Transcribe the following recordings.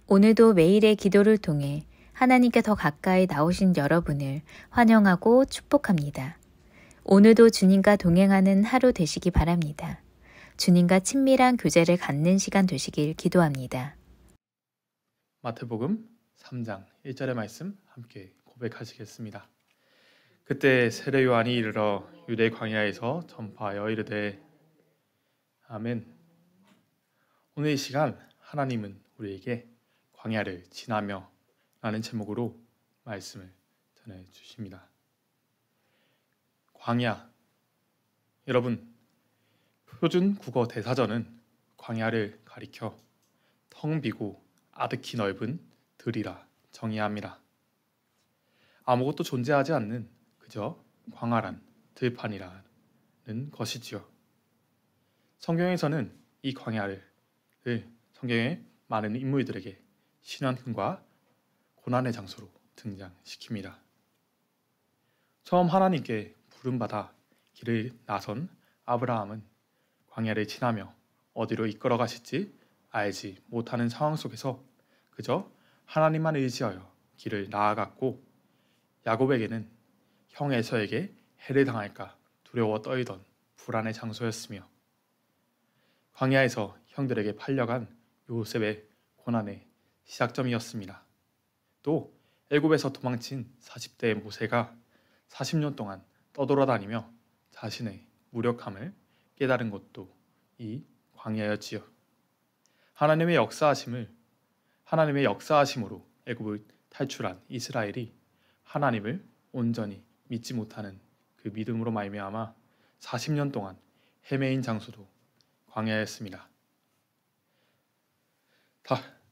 오늘도 매일의 기도를 통해 하나님께 더 가까이 나오신 여러분을 환영하고 축복합니다. 오늘도 주님과 동행하는 하루 되시기 바랍니다. 주님과 친밀한 교제를 갖는 시간 되시길 기도합니다. 마태복음 3장 1절의 말씀 함께 고백하시겠습니다. 그때 세례 요한이 이르러 유대 광야에서 전파하여 이르되 아멘. 오늘 이 시간 하나님은 우리에게 광야를 지나며 라는 제목으로 말씀을 전해주십니다. 광야, 여러분, 표준 국어 대사전은 광야를 가리켜 텅 비고 아득히 넓은 들이라 정의합니다. 아무것도 존재하지 않는 그저 광활한 들판이라는 것이지요. 성경에서는 이 광야를 성경의 많은 인물들에게 신앙과 고난의 장소로 등장시킵니다. 처음 하나님께 부름받아 길을 나선 아브라함은 광야를 지나며 어디로 이끌어 가실지 알지 못하는 상황 속에서 그저 하나님만 의지하여 길을 나아갔고, 야곱에게는 형 에서에게 해를 당할까 두려워 떨던 불안의 장소였으며, 광야에서 형들에게 팔려간 요셉의 고난의 시작점이었습니다. 또 애굽에서 도망친 40대의 모세가 40년 동안 떠돌아다니며 자신의 무력함을 깨달은 것도 이 광야였지요. 하나님의 역사하심으로 애굽을 탈출한 이스라엘이 하나님을 온전히 믿지 못하는 그 믿음으로 말미암아 40년 동안 헤매인 장소도 광야였습니다.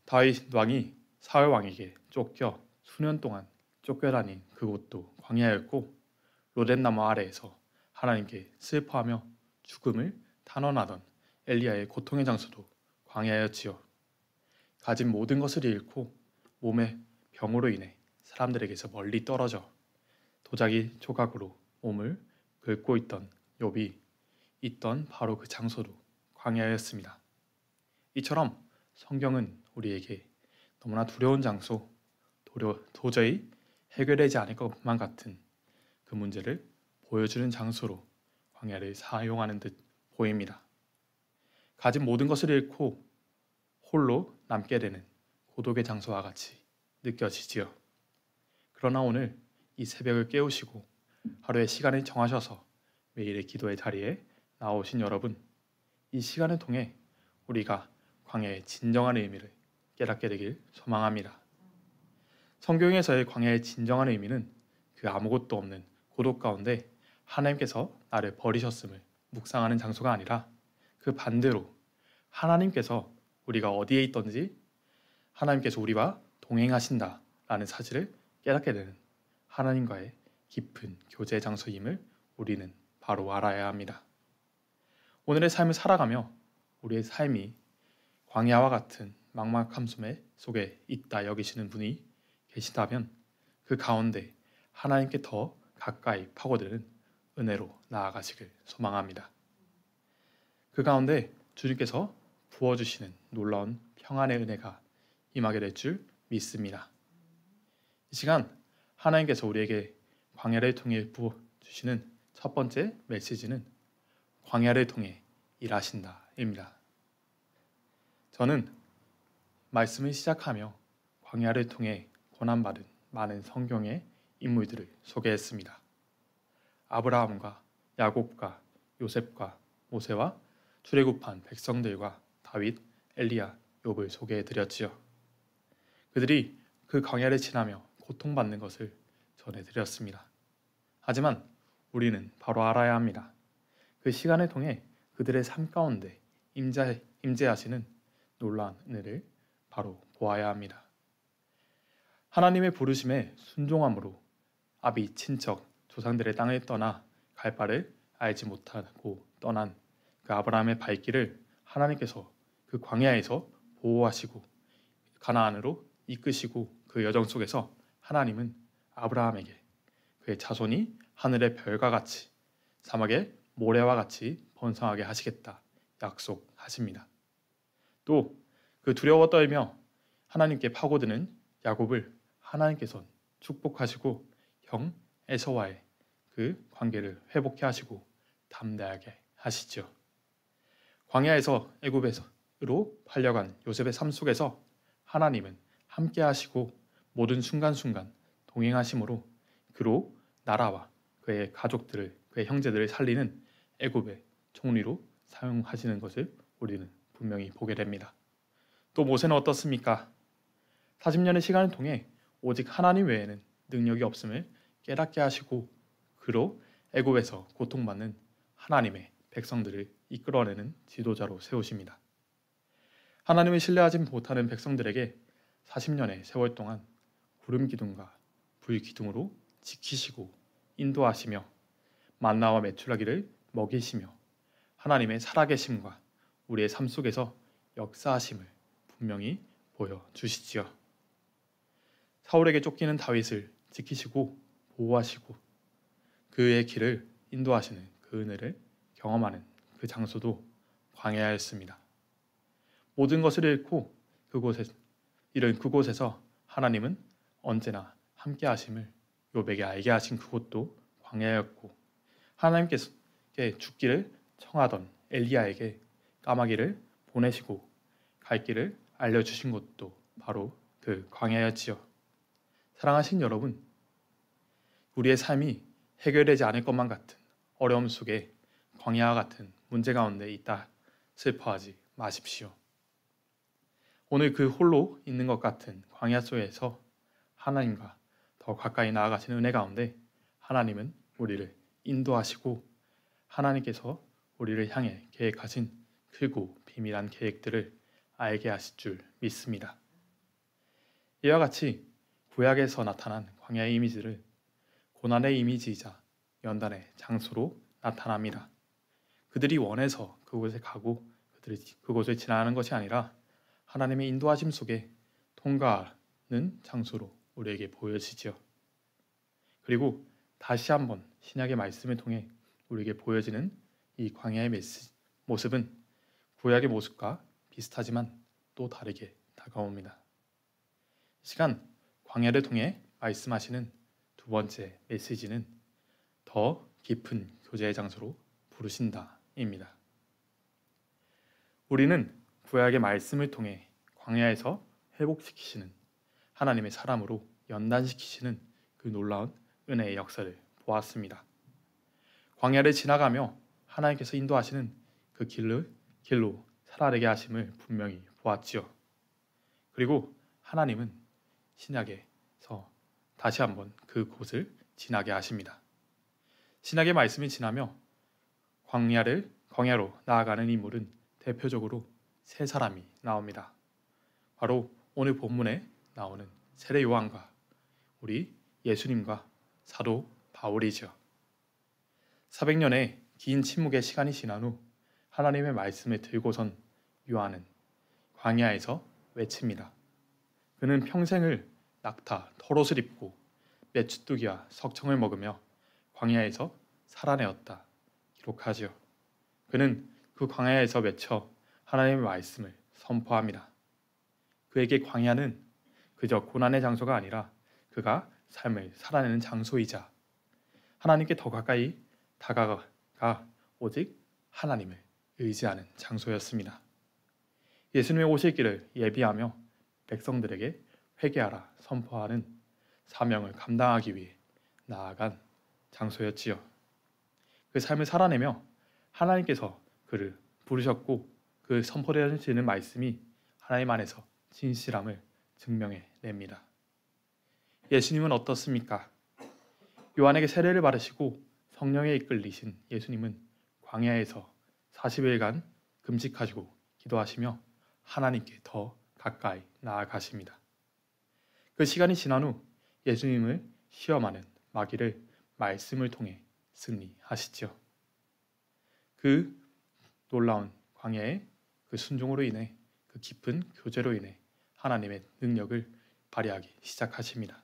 다윗 왕이 사울 왕에게 쫓겨 수년 동안 쫓겨다닌 그곳도 광야였고, 로뎀나무 아래에서 하나님께 슬퍼하며 죽음을 탄원하던 엘리야의 고통의 장소도 광야였지요. 가진 모든 것을 잃고 몸의 병으로 인해 사람들에게서 멀리 떨어져 도자기 조각으로 몸을 긁고 있던 욥이 있던 바로 그 장소도 광야였습니다. 이처럼 성경은 우리에게 너무나 두려운 장소, 도저히 해결되지 않을 것만 같은 그 문제를 보여주는 장소로 광야를 사용하는 듯 보입니다. 가진 모든 것을 잃고 홀로 남게 되는 고독의 장소와 같이 느껴지지요. 그러나 오늘 이 새벽을 깨우시고 하루의 시간을 정하셔서 매일의 기도의 자리에 나오신 여러분, 이 시간을 통해 우리가 광야의 진정한 의미를 깨닫게 되길 소망합니다. 성경에서의 광야의 진정한 의미는 그 아무것도 없는 고독 가운데 하나님께서 나를 버리셨음을 묵상하는 장소가 아니라, 그 반대로 하나님께서 우리가 어디에 있든지 하나님께서 우리와 동행하신다라는 사실을 깨닫게 되는 하나님과의 깊은 교제 장소임을 우리는 바로 알아야 합니다. 오늘의 삶을 살아가며 우리의 삶이 광야와 같은 막막함 속에 있다 여기시는 분이 계시다면 그 가운데 하나님께 더 가까이 파고드는 은혜로 나아가시길 소망합니다. 그 가운데 주님께서 부어주시는 놀라운 평안의 은혜가 임하게 될 줄 믿습니다. 이 시간 하나님께서 우리에게 광야를 통해 부어주시는 첫 번째 메시지는 광야를 통해 일하신다입니다. 저는 말씀을 시작하며 광야를 통해 고난받은 많은 성경의 인물들을 소개했습니다. 아브라함과 야곱과 요셉과 모세와 출애굽한 백성들과 다윗, 엘리야, 욥을 소개해드렸지요. 그들이 그 광야를 지나며 고통받는 것을 전해드렸습니다. 하지만 우리는 바로 알아야 합니다. 그 시간을 통해 그들의 삶 가운데 임재하시는 놀라운 은혜를 바로 보아야 합니다. 하나님의 부르심에 순종함으로 아비 친척 조상들의 땅을 떠나 갈 바를 알지 못하고 떠난 그 아브라함의 발길을 하나님께서 그 광야에서 보호하시고 가나안으로 이끄시고, 그 여정 속에서 하나님은 아브라함에게 그의 자손이 하늘의 별과 같이 사막의 모래와 같이 번성하게 하시겠다 약속하십니다. 또 그 두려워 떨며 하나님께 파고드는 야곱을 하나님께서 축복하시고 형 에서와의 그 관계를 회복해 하시고 담대하게 하시죠. 광야에서 애굽으로 팔려간 요셉의 삶 속에서 하나님은 함께 하시고 모든 순간순간 동행하심으로 그로 나라와 그의 가족들을, 그의 형제들을 살리는 애굽의 총리로 사용하시는 것을 우리는 분명히 보게 됩니다. 또 모세는 어떻습니까? 40년의 시간을 통해 오직 하나님 외에는 능력이 없음을 깨닫게 하시고 그로 애굽에서 고통받는 하나님의 백성들을 이끌어내는 지도자로 세우십니다. 하나님을 신뢰하지 못하는 백성들에게 40년의 세월 동안 구름 기둥과 불 기둥으로 지키시고 인도하시며 만나와 메추라기를 먹이시며 하나님의 살아계심과 우리의 삶 속에서 역사하심을 분명히 보여주시지요. 사울에게 쫓기는 다윗을 지키시고 보호하시고 그의 길을 인도하시는 그 은혜를 경험하는 그 장소도 광야였습니다. 모든 것을 잃고 이런 그곳에서 하나님은 언제나 함께 하심을 욥에게 알게 하신 그곳도 광야였고 하나님께서 죽기를 청하던 엘리야에게 까마귀를 보내시고 갈 길을 알려주신 곳도 바로 그 광야였지요. 사랑하신 여러분, 우리의 삶이 해결되지 않을 것만 같은 어려움 속에 광야와 같은 문제 가운데 있다 슬퍼하지 마십시오. 오늘 그 홀로 있는 것 같은 광야 속에서 하나님과 더 가까이 나아가시는 은혜 가운데 하나님은 우리를 인도하시고 하나님께서 우리를 향해 계획하신 크고 비밀한 계획들을 알게 하실 줄 믿습니다. 이와 같이 구약에서 나타난 광야의 이미지를 고난의 이미지이자 연단의 장소로 나타납니다. 그들이 원해서 그곳에 가고 그들이 그곳을 지나가는 것이 아니라 하나님의 인도하심 속에 통과하는 장소로 우리에게 보여지죠. 그리고 다시 한번 신약의 말씀을 통해 우리에게 보여지는 이 광야의 모습은 구약의 모습과 비슷하지만 또 다르게 다가옵니다. 이 시간 광야를 통해 말씀하시는 두 번째 메시지는 더 깊은 교제의 장소로 부르신다입니다. 우리는 구약의 말씀을 통해 광야에서 회복시키시는 하나님의 사람으로 연단시키시는 그 놀라운 은혜의 역사를 보았습니다. 광야를 지나가며 하나님께서 인도하시는 그 길로 살아내게 하심을 분명히 보았지요. 그리고 하나님은 신약에서 다시 한번 그곳을 지나게 하십니다. 신약의 말씀이 지나며 광야로 나아가는 인물은 대표적으로 세 사람이 나옵니다. 바로 오늘 본문에 나오는 세례 요한과 우리 예수님과 사도 바울이죠. 400년의 긴 침묵의 시간이 지난 후 하나님의 말씀을 들고선 요한은 광야에서 외칩니다. 그는 평생을 낙타, 털옷을 입고 메추뚜기와 석청을 먹으며 광야에서 살아내었다 기록하지요. 그는 그 광야에서 외쳐 하나님의 말씀을 선포합니다. 그에게 광야는 그저 고난의 장소가 아니라 그가 삶을 살아내는 장소이자 하나님께 더 가까이 다가가 오직 하나님을 의지하는 장소였습니다. 예수님의 오실 길을 예비하며 백성들에게 회개하라 선포하는 사명을 감당하기 위해 나아간 장소였지요. 그 삶을 살아내며 하나님께서 그를 부르셨고 그 선포되어지는 말씀이 하나님 안에서 진실함을 증명해 냅니다. 예수님은 어떻습니까? 요한에게 세례를 받으시고 성령에 이끌리신 예수님은 광야에서 40일간 금식하시고 기도하시며 하나님께 더 가까이 나아가십니다. 그 시간이 지난 후 예수님을 시험하는 마귀를 말씀을 통해 승리하시죠. 그 놀라운 광야의 그 순종으로 인해 그 깊은 교제로 인해 하나님의 능력을 발휘하기 시작하십니다.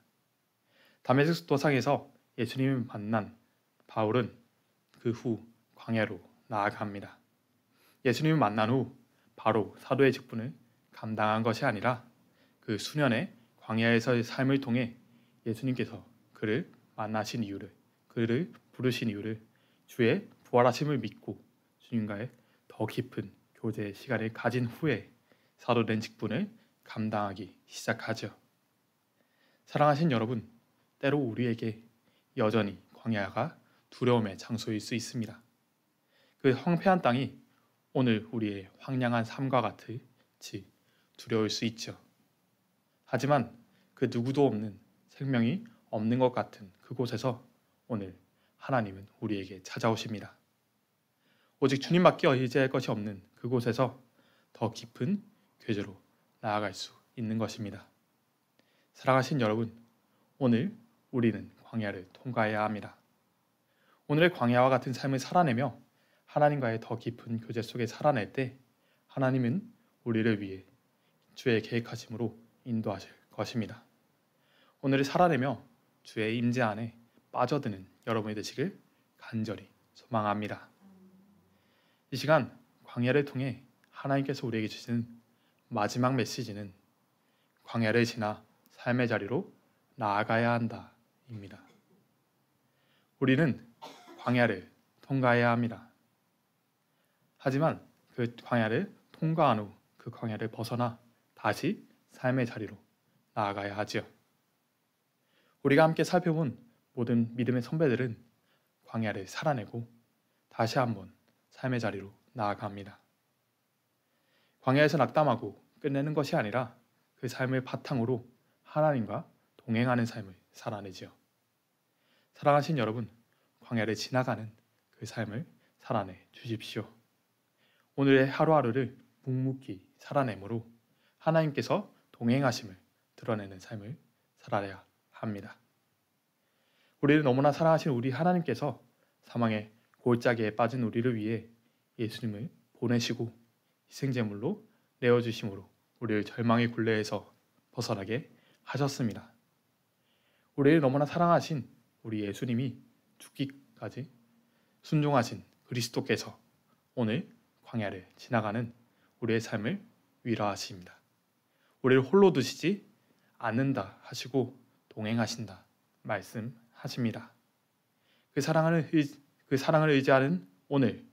다메섹 도상에서 예수님을 만난 바울은 그 후 광야로 나아갑니다. 예수님을 만난 후 바로 사도의 직분을 감당한 것이 아니라 그 수년의 광야에서의 삶을 통해 예수님께서 그를 만나신 이유를, 그를 부르신 이유를, 주의 부활하심을 믿고 주님과의 더 깊은 교제의 시간을 가진 후에 사도된 직분을 감당하기 시작하죠. 사랑하신 여러분, 때로 우리에게 여전히 광야가 두려움의 장소일 수 있습니다. 그 황폐한 땅이 오늘 우리의 황량한 삶과 같이 두려울 수 있죠. 하지만 그 누구도 없는 생명이 없는 것 같은 그곳에서 오늘 하나님은 우리에게 찾아오십니다. 오직 주님밖에 의지할 것이 없는 그곳에서 더 깊은 교제로 나아갈 수 있는 것입니다. 사랑하신 여러분, 오늘 우리는 광야를 통과해야 합니다. 오늘의 광야와 같은 삶을 살아내며 하나님과의 더 깊은 교제 속에 살아낼 때 하나님은 우리를 위해 주의 계획하심으로 인도하실 것입니다. 오늘을 살아내며 주의 임재 안에 빠져드는 여러분이 되시길 간절히 소망합니다. 이 시간 광야를 통해 하나님께서 우리에게 주시는 마지막 메시지는 광야를 지나 삶의 자리로 나아가야 한다입니다. 우리는 광야를 통과해야 합니다. 하지만 그 광야를 통과한 후 그 광야를 벗어나 다시 삶의 자리로 나아가야 하지요. 우리가 함께 살펴본 모든 믿음의 선배들은 광야를 살아내고 다시 한번 삶의 자리로 나아갑니다. 광야에서 낙담하고 끝내는 것이 아니라 그 삶을 바탕으로 하나님과 동행하는 삶을 살아내지요. 사랑하신 여러분, 광야를 지나가는 그 삶을 살아내 주십시오. 오늘의 하루하루를 묵묵히 살아내므로 하나님께서 동행하심을 드러내는 삶을 살아야 합니다. 우리를 너무나 사랑하신 우리 하나님께서 사망의 골짜기에 빠진 우리를 위해 예수님을 보내시고 희생제물로 내어주심으로 우리를 절망의 굴레에서 벗어나게 하셨습니다. 우리를 너무나 사랑하신 우리 예수님이 죽기까지 순종하신 그리스도께서 오늘 광야를 지나가는 우리의 삶을 위로하십니다. 우리를 홀로 두시지 않는다 하시고 동행하신다 말씀하십니다. 그 사랑을 의지하는 오늘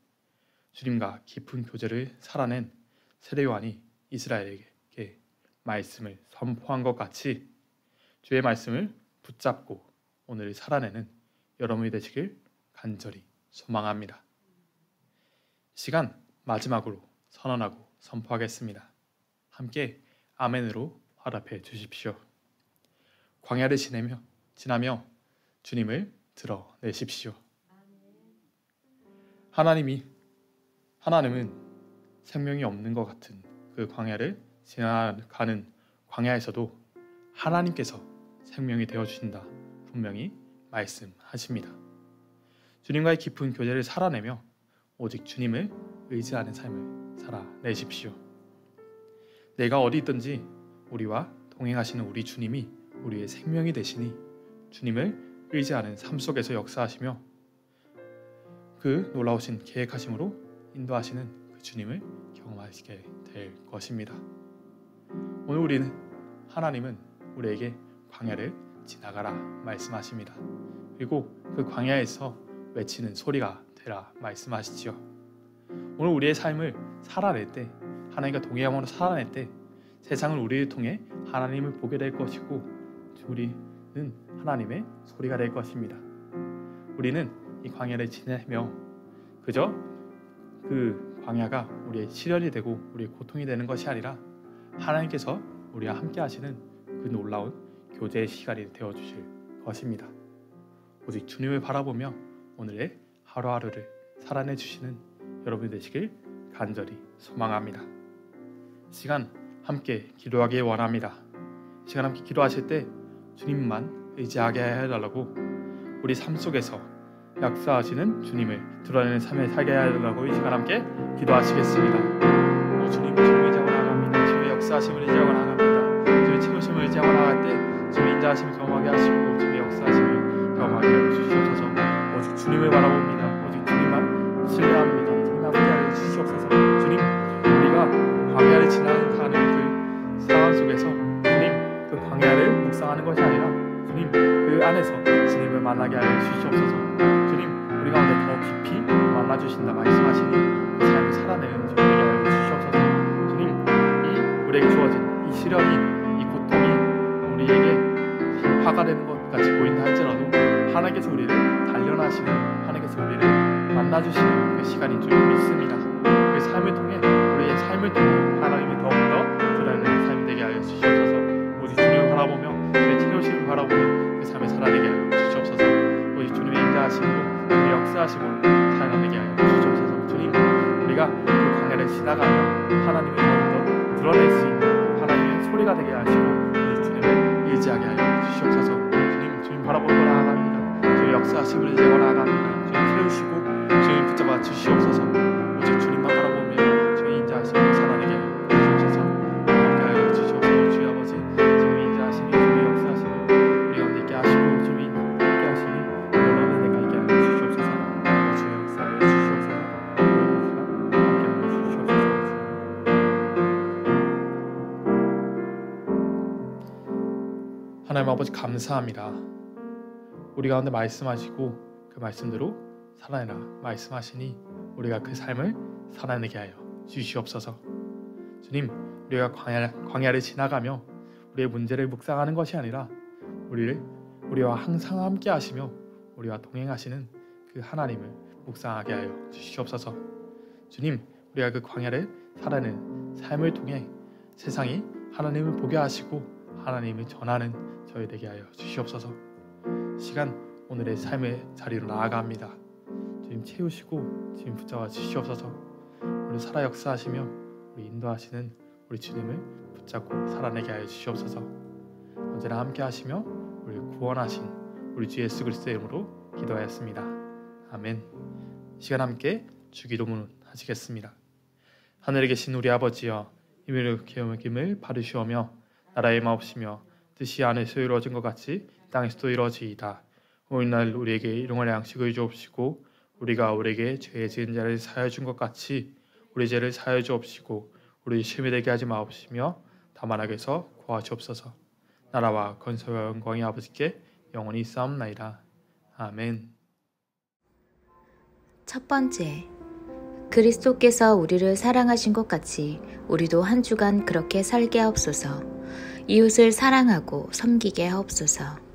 주님과 깊은 교제를 살아낸 세례 요한이 이스라엘에게 말씀을 선포한 것 같이 주의 말씀을 붙잡고 오늘을 살아내는 여러분이 되시길 간절히 소망합니다. 시간 마지막으로 선언하고 선포하겠습니다. 함께 아멘으로 화답해 주십시오. 광야를 지나며 주님을 드러내십시오. 하나님은 생명이 없는 것 같은 그 광야를 지나가는 광야에서도 하나님께서 생명이 되어주신다 분명히 말씀하십니다. 주님과의 깊은 교제를 살아내며 오직 주님을 의지하는 삶을 살아내십시오. 내가 어디 있든지 우리와 동행하시는 우리 주님이 우리의 생명이 되시니 주님을 의지하는 삶 속에서 역사하시며 그 놀라우신 계획하심으로 인도하시는 그 주님을 경험하시게 될 것입니다. 오늘 우리는 하나님은 우리에게 광야를 지나가라 말씀하십니다. 그리고 그 광야에서 외치는 소리가 되라 말씀하시지요. 오늘 우리의 삶을 살아낼 때 하나님과 동행함으로 살아낼 때 세상은 우리를 통해 하나님을 보게 될 것이고 우리는 하나님의 소리가 될 것입니다. 우리는 이 광야를 지내며 그저 그 광야가 우리의 시련이 되고 우리의 고통이 되는 것이 아니라 하나님께서 우리와 함께 하시는 그 놀라운 교제의 시간이 되어주실 것입니다. 오직 주님을 바라보며 오늘의 하루하루를 살아내 주시는 여러분이 되시길 간절히 소망합니다. 시간 함께 기도하기 원합니다. 시간 함께 기도하실 때 주님만 의지하게 해달라고 우리 삶 속에서 역사하시는 주님을 드러내는 삶을 살게 해달라고 이 시간 함께 기도하시겠습니다. 주님을 의지하고 나갑니다. 주의 역사하심을 의지하고 나갑니다. 주의 채우심을 의지하고 나갈 때 주의 인자하심을 경험하게 하시고 주의 역사하심을 경험하게 해주시옵소서. 오직 주님을 바라봅니다. 오직 주님만 신뢰합니다. 주님 함께 해주시옵소서. 주님, 우리가 광야를 지나가는 그 상황 속에서 주님 광야를 묵상하는 것이 아니라 주님 그 안에서 주님을 만나게 하여 주시옵소서. 주님 우리 가운데 더 깊이 만나주신다 말씀하시니 그 삶을 살아내는 주님 되게 하여 주시옵소서. 주님 이 우리에게 주어진 이 시련이 이 고통이 우리에게 화가 되는 것 같이 보인다 할지라도 하나님께서 우리를 단련하시는 하나님께서 우리를 만나주시는 그 시간인 줄 믿습니다. 그 삶을 통해 우리의 삶을 통해 하나님이 더욱더 드러내는 삶이 되게 하여 주시옵소서. 오직 주님을 바라보며 주의 채우심을 바라보며 그 삶을 살아내게 하여 주시옵소서. 오직 주님의 인자하심으로 주님의 역사하심으로 살아내게 하여 주시옵소서. 주님 우리가 그 광야를 지나가며 하나님을 더욱더 드러낼 수 있는 하나님의 소리가 되게 하시고 우리 주님을 의지하게 하여 주시옵소서. 주님 바라보고 나아갑니다. 주의 역사하심을 의지하고 나아갑니다. 주님 채우시고 주님 붙잡아 주시옵소서. 오직 주님만 바라보며 주의 인자하심을 살아내게 하여 주시옵소서. 함께 하여 주시옵소서. 주의 아버지 주님의 인자하심이 주의 역사하심을 우리 가운데 있게 하시고 주님이 함께 하시니 놀라운 은혜가 있게 하여 주시옵소서. 주의 역사하여 주시옵소서. 함께 하여 주시옵소서. 하나님 아버지 감사합니다. 우리 가운데 말씀하시고 그 말씀대로 살아내라 말씀하시니 우리가 그 삶을 살아내게 하여 주시옵소서. 주님 우리가 광야를 지나가며 우리의 문제를 묵상하는 것이 아니라 우리와 항상 함께 하시며 우리와 동행하시는 그 하나님을 묵상하게 하여 주시옵소서. 주님 우리가 그 광야를 살아내는 삶을 통해 세상이 하나님을 보게 하시고 하나님을 전하는 저희 되게 하여 주시옵소서. 시간 오늘의 삶의 자리로 나아갑니다. 주님 채우시고 주님 붙잡아 주시옵소서. 우리 살아 역사하시며 우리 인도하시는 우리 주님을 붙잡고 살아내게 하여 주시옵소서. 언제나 함께 하시며 우리 구원하신 우리 주 예수 그리스도의 이름으로 기도하였습니다. 아멘. 시간 함께 주기도문 하시겠습니다. 하늘에 계신 우리 아버지여 이민을 기름을 받으시오며 나라의 마옵시며 뜻이 하늘에서 이루어진 것 같이 땅에서도 이루어지이다. 오늘날 우리에게 일용할 양식을 주옵시고 우리가 우리에게 죄 지은 자를 사하여 준 것 같이 우리 죄를 사하여 주옵시고 우리 시험에 들게 하지 마옵시며 다만 악에서 구하시옵소서. 나라와 건설과 영광이 아버지께 영원히 있사옵나이다. 아멘. 첫 번째, 그리스도께서 우리를 사랑하신 것 같이 우리도 한 주간 그렇게 살게 하옵소서. 이웃을 사랑하고 섬기게 하옵소서.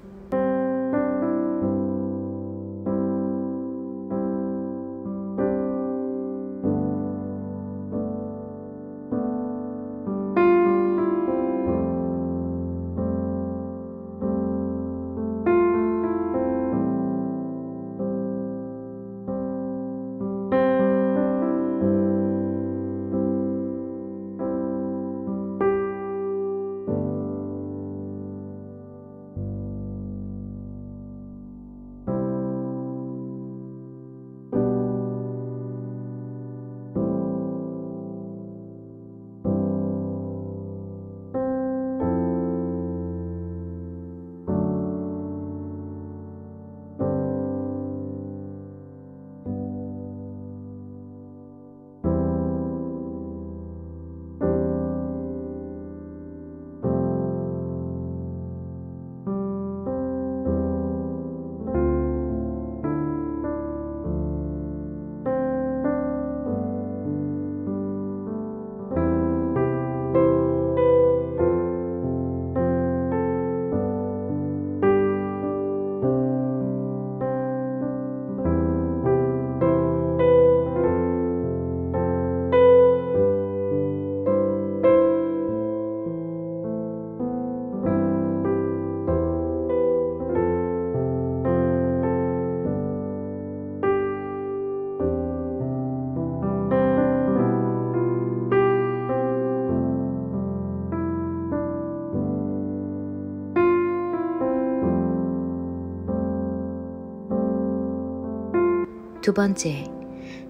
두 번째,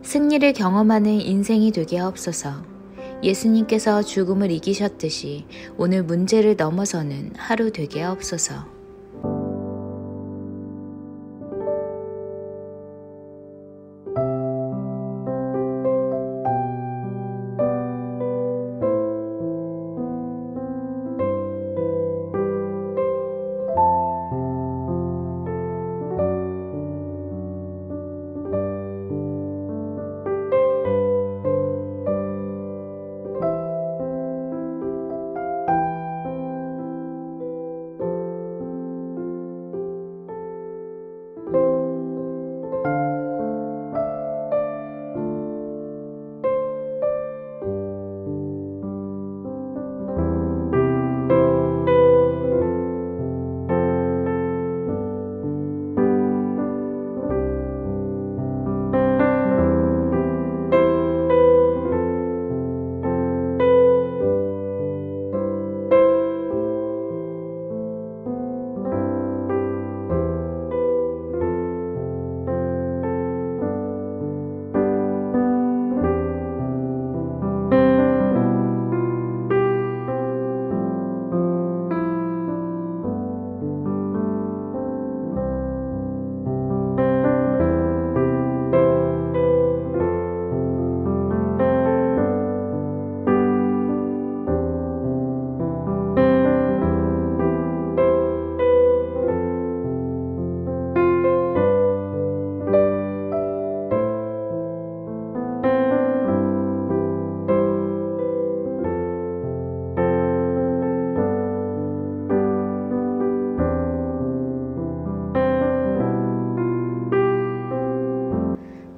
승리를 경험하는 인생이 되게 하옵소서. 예수님께서 죽음을 이기셨듯이 오늘 문제를 넘어서는 하루 되게 하옵소서.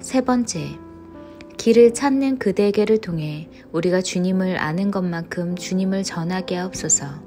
세 번째, 길을 찾는 그대에게를 통해 우리가 주님을 아는 것만큼 주님을 전하게 하옵소서.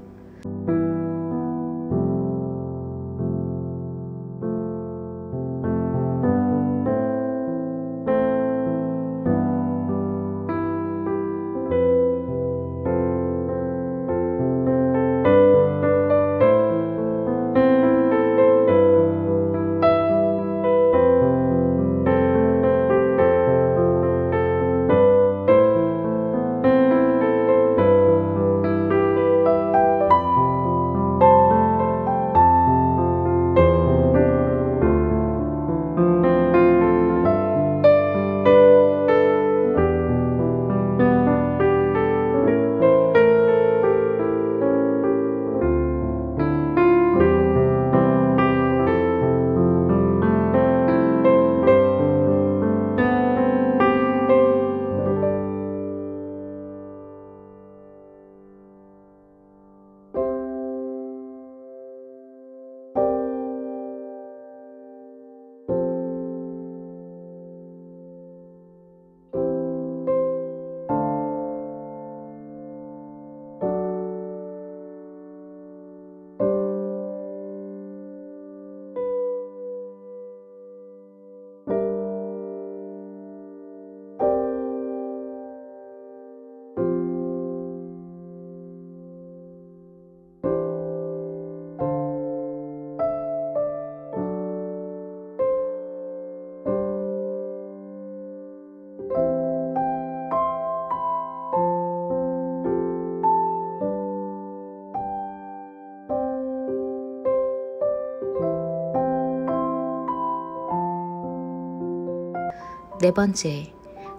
네 번째,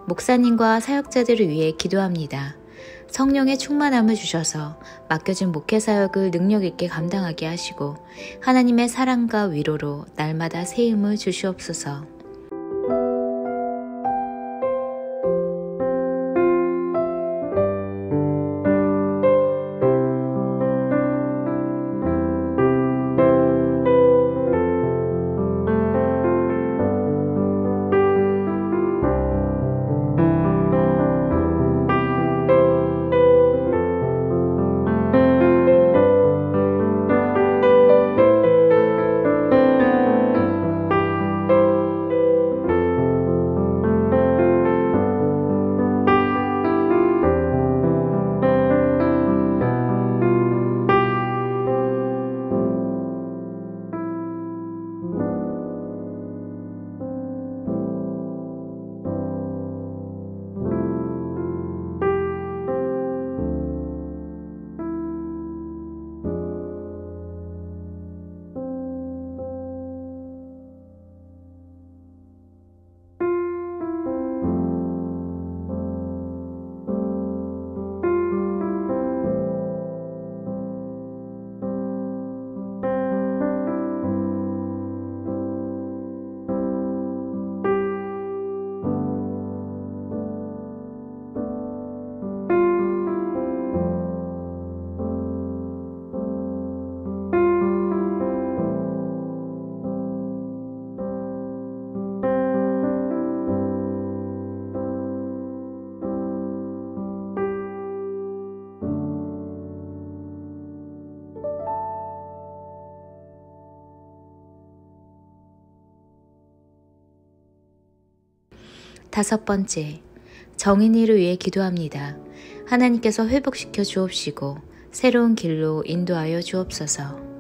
목사님과 사역자들을 위해 기도합니다. 성령의 충만함을 주셔서 맡겨진 목회 사역을 능력 있게 감당하게 하시고 하나님의 사랑과 위로로 날마다 새 힘을 주시옵소서. 다섯 번째, 정인이를 위해 기도합니다. 하나님께서 회복시켜 주옵시고 새로운 길로 인도하여 주옵소서.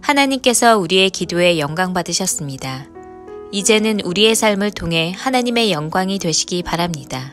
하나님께서 우리의 기도에 영광 받으셨습니다. 이제는 우리의 삶을 통해 하나님의 영광이 되시기 바랍니다.